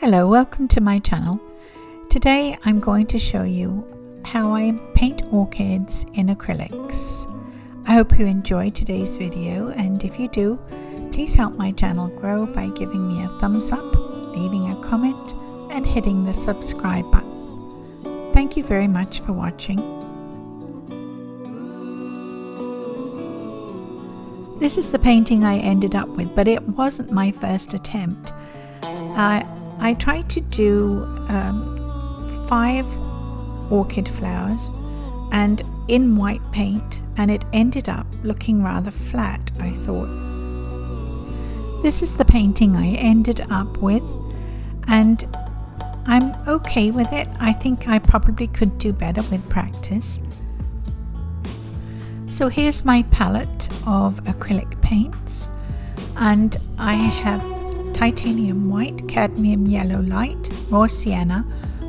Hello, welcome to my channel. Today I'm going to show you how I paint orchids in acrylics. I hope you enjoyed today's video, and if you do, please help my channel grow by giving me a thumbs up, leaving a comment and hitting the subscribe button. Thank you very much for watching. This is the painting I ended up with, but it wasn't my first attempt. I tried to do 5 orchid flowers and in white paint, and it ended up looking rather flat, I thought. This is the painting I ended up with, and I'm okay with it. I think I probably could do better with practice. So here's my palette of acrylic paints, and I have titanium white, cadmium yellow light, raw sienna,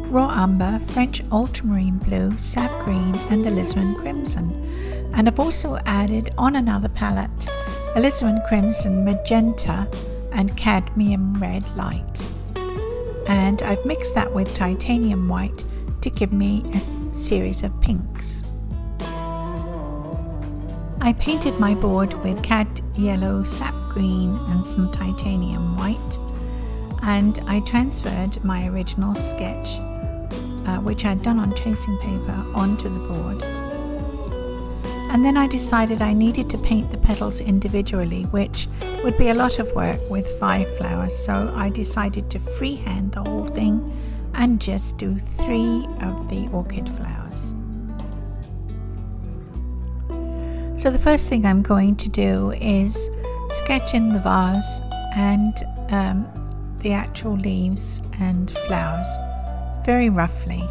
raw umber, French ultramarine blue, sap green and alizarin crimson. And I've also added on another palette alizarin crimson, magenta and cadmium red light. And I've mixed that with titanium white to give me a series of pinks. I painted my board with cad yellow, sap green and some titanium white, and I transferred my original sketch, which I'd done on tracing paper, onto the board. And then I decided I needed to paint the petals individually, which would be a lot of work with 5 flowers, so I decided to freehand the whole thing and just do 3 of the orchid flowers. So the first thing I'm going to do is sketch in the vase and the actual leaves and flowers very roughly.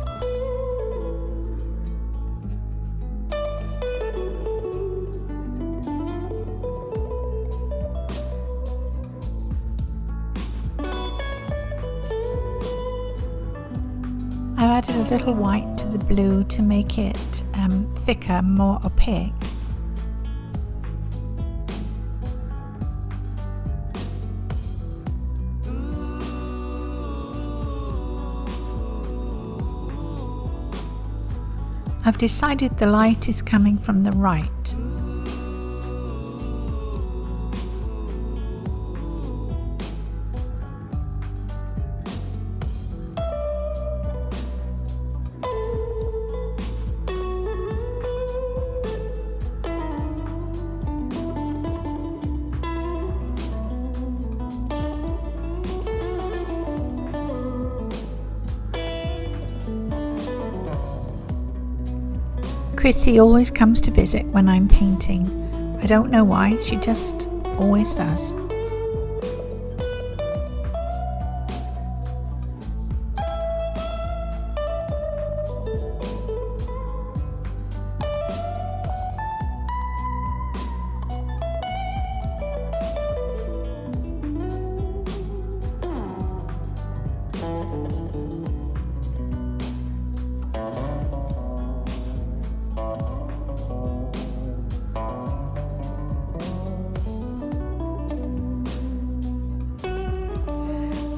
I added a little white to the blue to make it thicker, more opaque. I've decided the light is coming from the right. Chrissy always comes to visit when I'm painting. I don't know why, she just always does.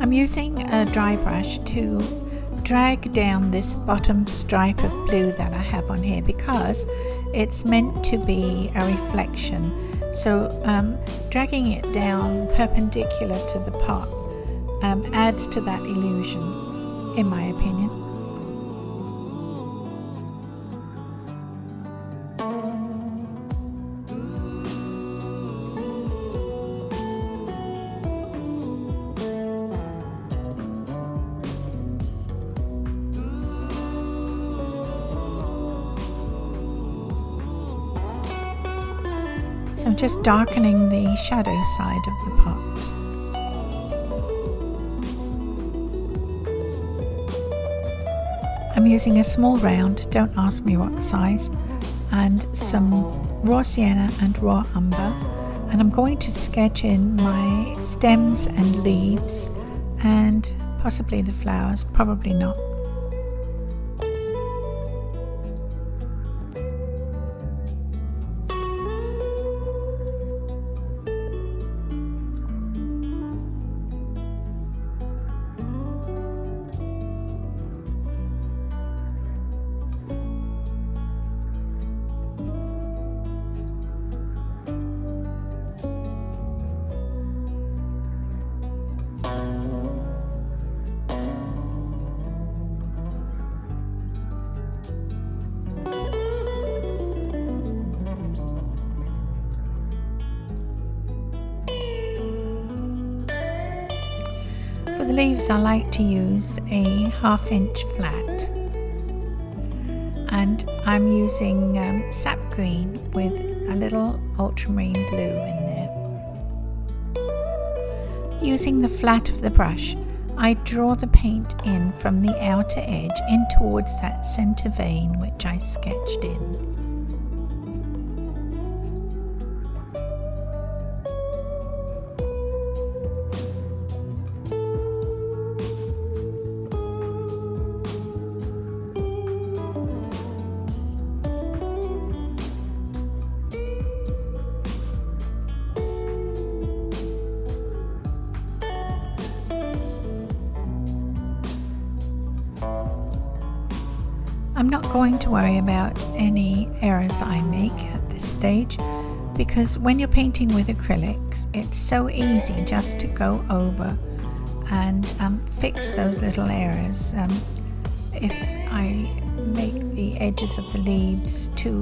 I'm using a dry brush to drag down this bottom stripe of blue that I have on here because it's meant to be a reflection. So dragging it down perpendicular to the pot adds to that illusion, in my opinion. So I'm just darkening the shadow side of the pot. I'm using a small round, don't ask me what size, and some raw sienna and raw umber, and I'm going to sketch in my stems and leaves and possibly the flowers, probably not. For the leaves, I like to use a 1/2 inch flat, and I'm using sap green with a little ultramarine blue in there. Using the flat of the brush, I draw the paint in from the outer edge in towards that center vein which I sketched in. I'm not going to worry about any errors I make at this stage, because when you're painting with acrylics, it's so easy just to go over and fix those little errors. If I make the edges of the leaves too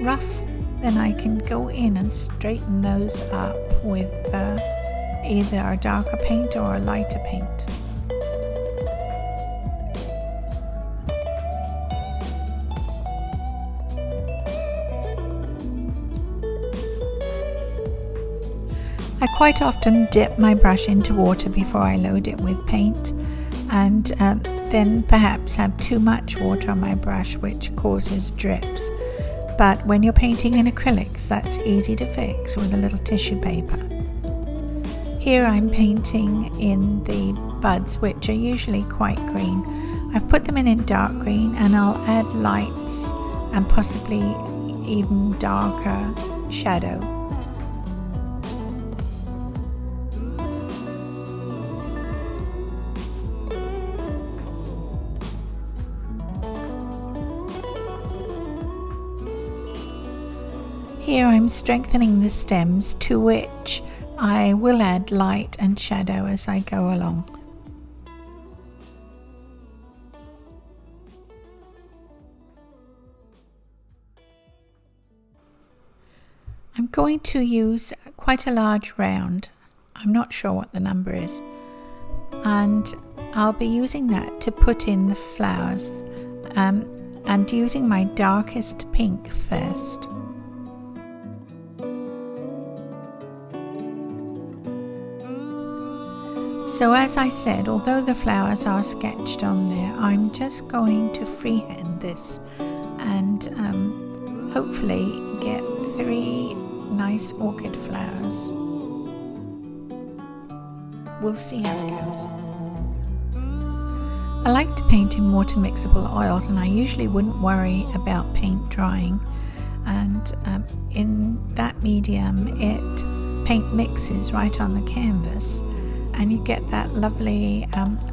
rough, then I can go in and straighten those up with either a darker paint or a lighter paint. I quite often dip my brush into water before I load it with paint, and then perhaps have too much water on my brush, which causes drips. But when you're painting in acrylics, that's easy to fix with a little tissue paper. Here I'm painting in the buds, which are usually quite green. I've put them in dark green, and I'll add lights and possibly even darker shadow. Here I'm strengthening the stems, to which I will add light and shadow as I go along. I'm going to use quite a large round. I'm not sure what the number is, and I'll be using that to put in the flowers, and using my darkest pink first. So as I said, although the flowers are sketched on there, I'm just going to freehand this and hopefully get 3 nice orchid flowers. We'll see how it goes. I like to paint in water mixable oils, and I usually wouldn't worry about paint drying, and in that medium paint mixes right on the canvas, and you get that lovely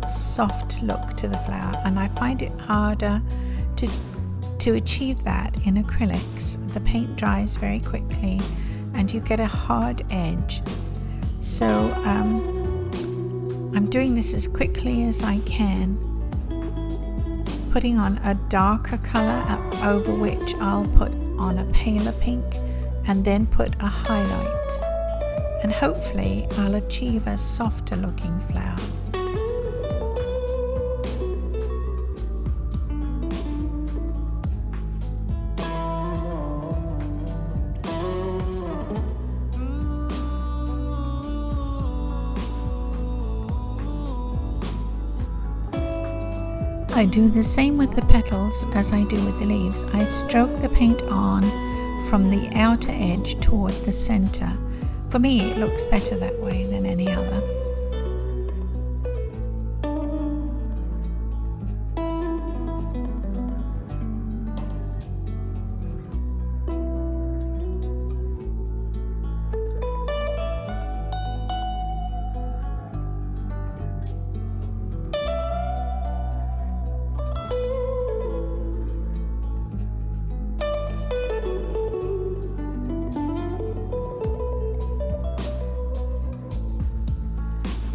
soft look to the flower. And I find it harder to achieve that in acrylics. The paint dries very quickly and you get a hard edge. So I'm doing this as quickly as I can, putting on a darker color over which I'll put on a paler pink, and then put a highlight, and hopefully I'll achieve a softer looking flower. I do the same with the petals as I do with the leaves. I stroke the paint on from the outer edge toward the center. For me, it looks better that way than any other.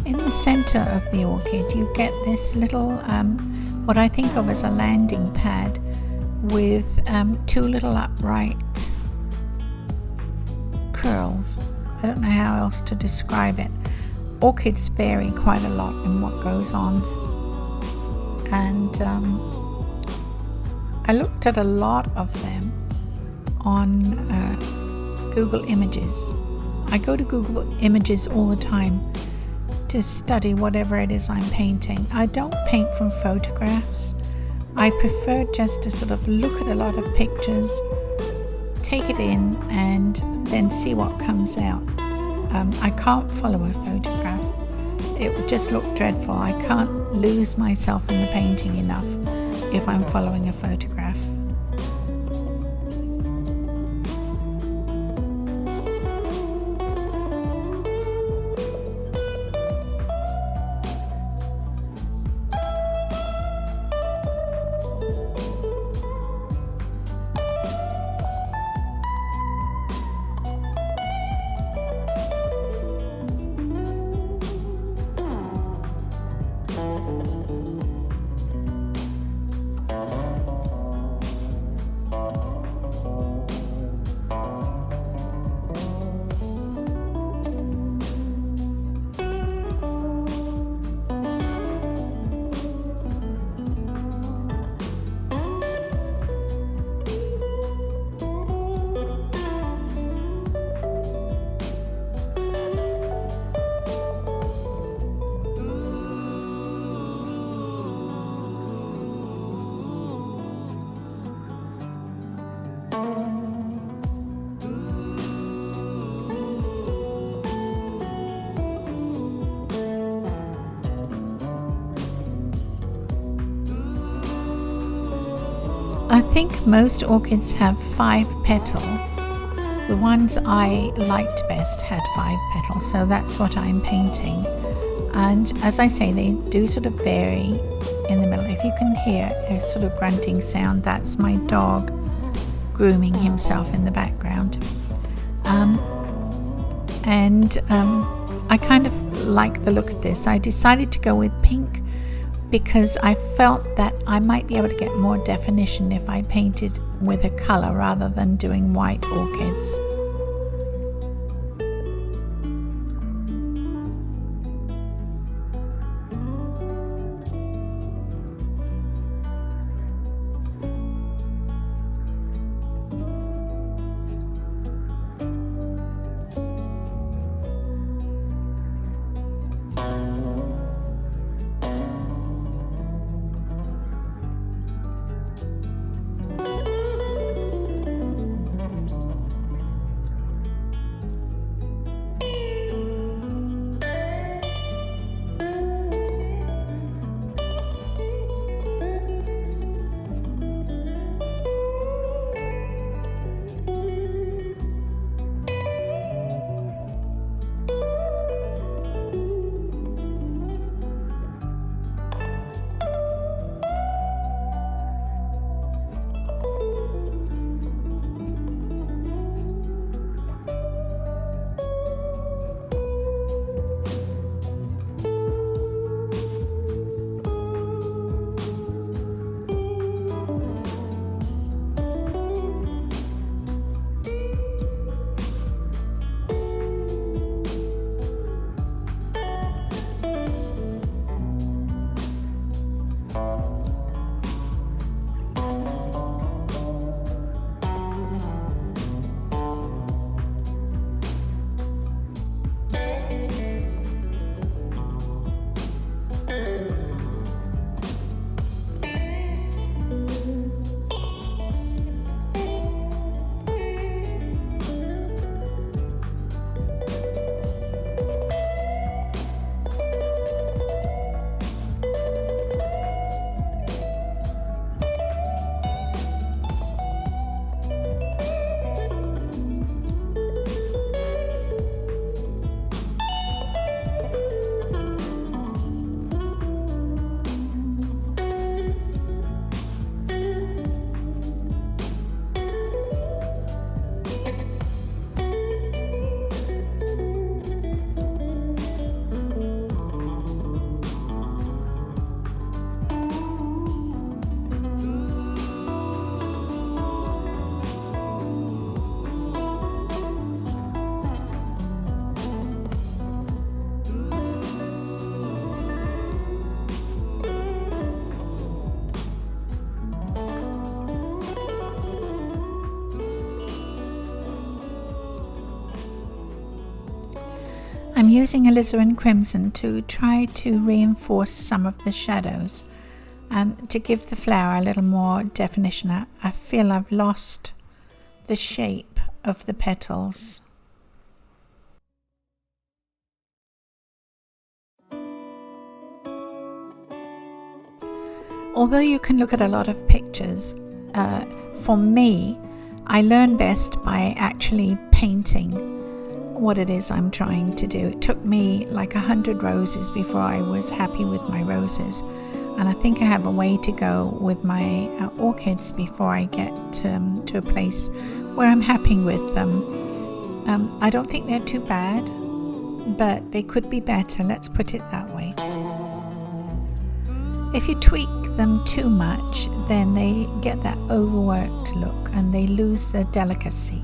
In the center of the orchid, you get this little, what I think of as a landing pad with 2 little upright curls. I don't know how else to describe it, orchids vary quite a lot in what goes on, and I looked at a lot of them on Google Images. I go to Google Images all the time to study whatever it is I'm painting. I don't paint from photographs. I prefer just to sort of look at a lot of pictures, take it in, and then see what comes out. I can't follow a photograph. It would just look dreadful. I can't lose myself in the painting enough if I'm following a photograph. I think most orchids have 5 petals. The ones I liked best had 5 petals, so that's what I'm painting. And as I say, they do sort of vary in the middle. If you can hear a sort of grunting sound, that's my dog grooming himself in the background. I kind of like the look of this. I decided to go with pink because I felt that I might be able to get more definition if I painted with a color rather than doing white orchids. using alizarin crimson to try to reinforce some of the shadows and to give the flower a little more definition. I feel I've lost the shape of the petals. Although you can look at a lot of pictures, for me, I learn best by actually painting what it is I'm trying to do. It took me like 100 roses before I was happy with my roses, and I think I have a way to go with my orchids before I get to a place where I'm happy with them. I don't think they're too bad, but they could be better, let's put it that way. If you tweak them too much, then they get that overworked look and they lose their delicacy.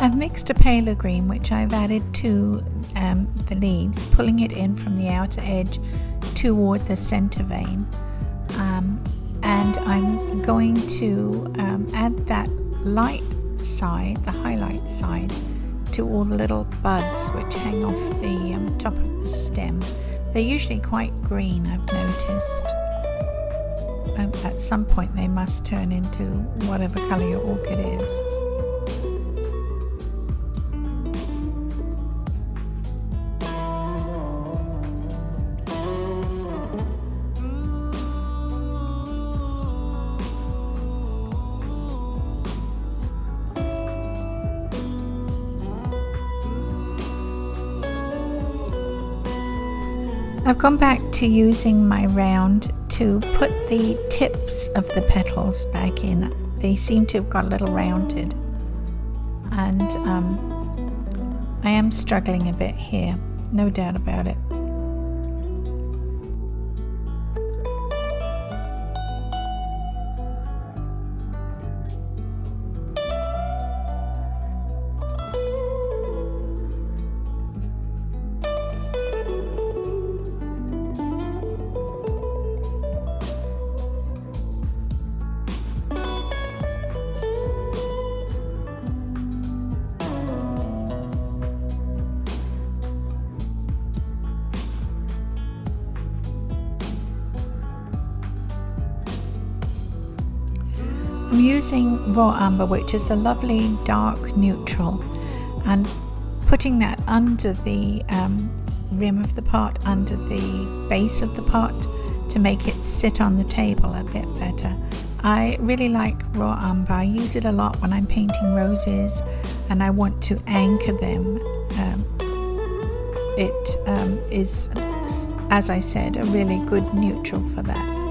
I've mixed a paler green which I've added to the leaves, pulling it in from the outer edge toward the center vein, and I'm going to add that light side, the highlight side, to all the little buds which hang off the top of the stem. They're usually quite green, I've noticed. At some point they must turn into whatever color your orchid is. I've gone back to using my round to put the tips of the petals back in. They seem to have got a little rounded, and I am struggling a bit here, no doubt about it. I'm using raw umber, which is a lovely dark neutral, and putting that under the rim of the pot, under the base of the pot, to make it sit on the table a bit better. I really like raw umber. I use it a lot when I'm painting roses and I want to anchor them. It is, as I said, a really good neutral for that.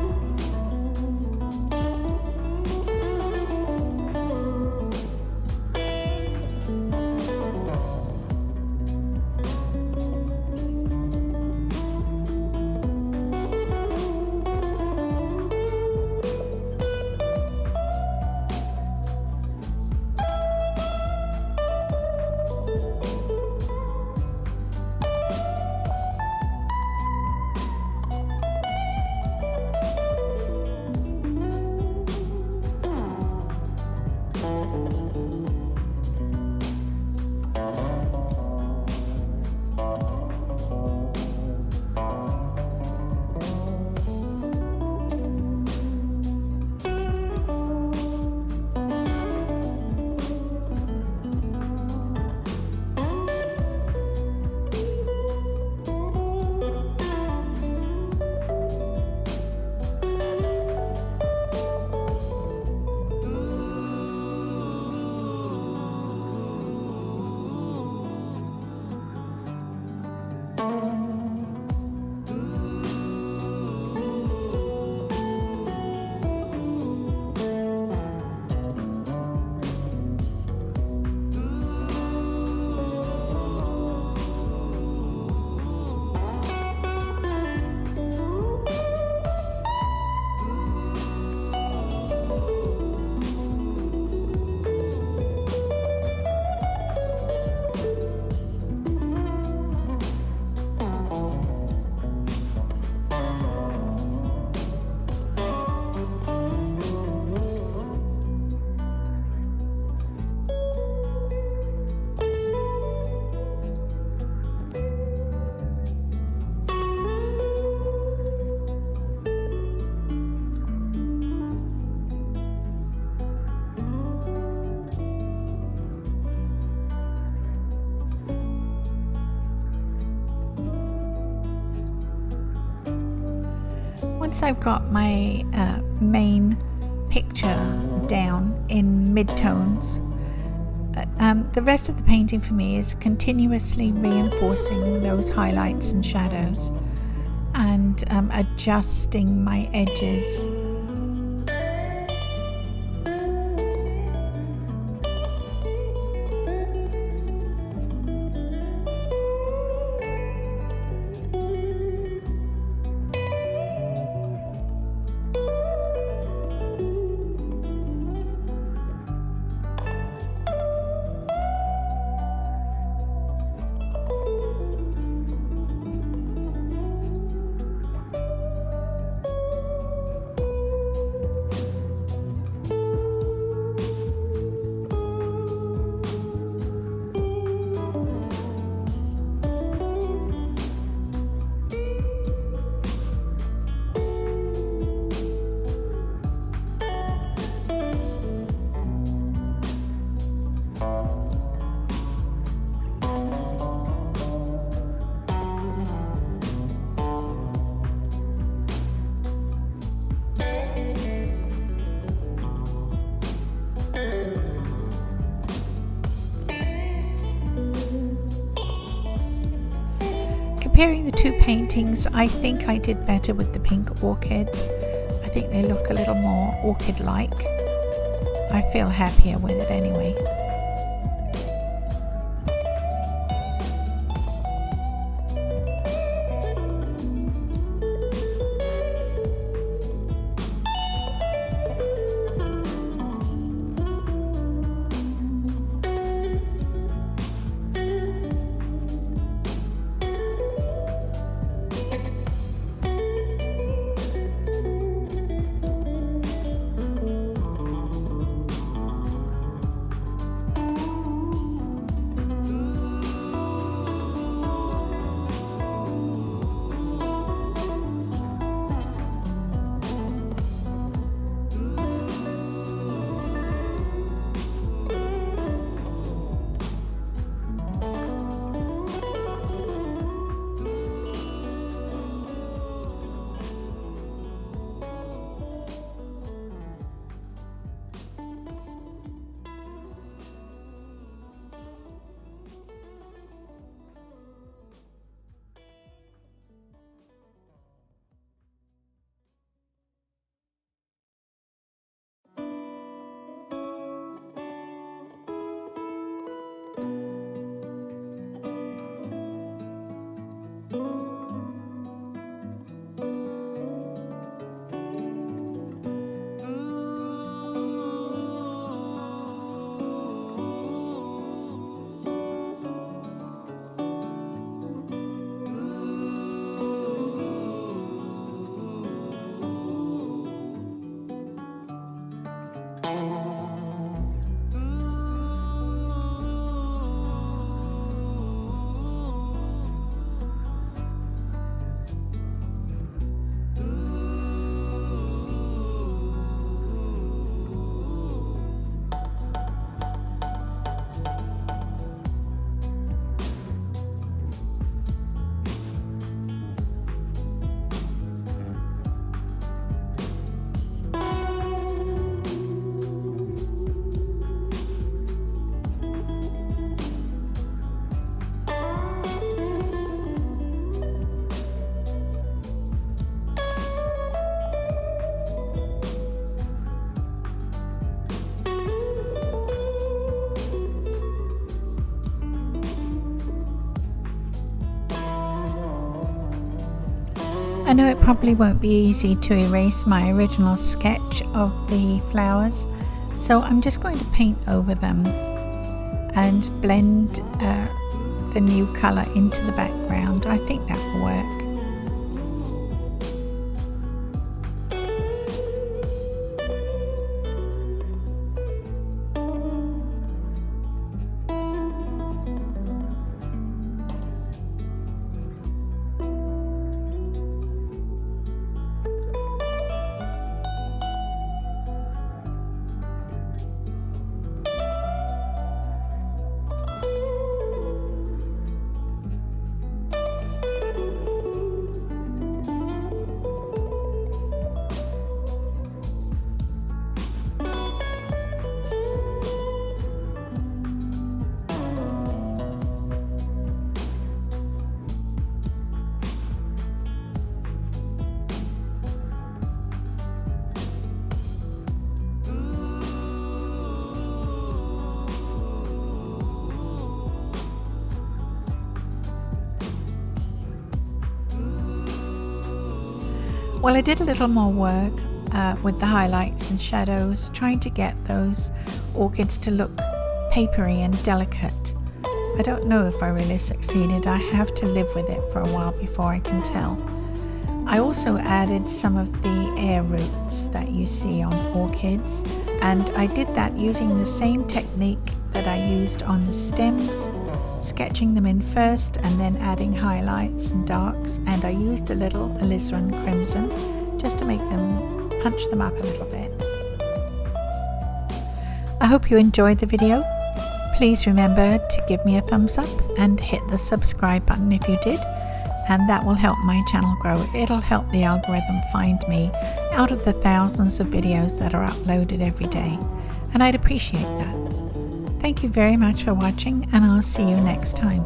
once I've got my main picture down in mid-tones, the rest of the painting for me is continuously reinforcing those highlights and shadows and adjusting my edges. Comparing the two paintings, I think I did better with the pink orchids. I think they look a little more orchid-like. I feel happier with it anyway. I know it probably won't be easy to erase my original sketch of the flowers, so I'm just going to paint over them and blend the new colour into the background. I think that will work. Well, I did a little more work with the highlights and shadows, trying to get those orchids to look papery and delicate. I don't know if I really succeeded. I have to live with it for a while before I can tell. I also added some of the air roots that you see on orchids, and I did that using the same technique that I used on the stems, sketching them in first and then adding highlights and darks, and I used a little alizarin crimson just to make them punch them up a little bit. I hope you enjoyed the video. Please remember to give me a thumbs up and hit the subscribe button if you did, and that will help my channel grow. It'll help the algorithm find me out of the thousands of videos that are uploaded every day, and I'd appreciate that. Thank you very much for watching, and I'll see you next time.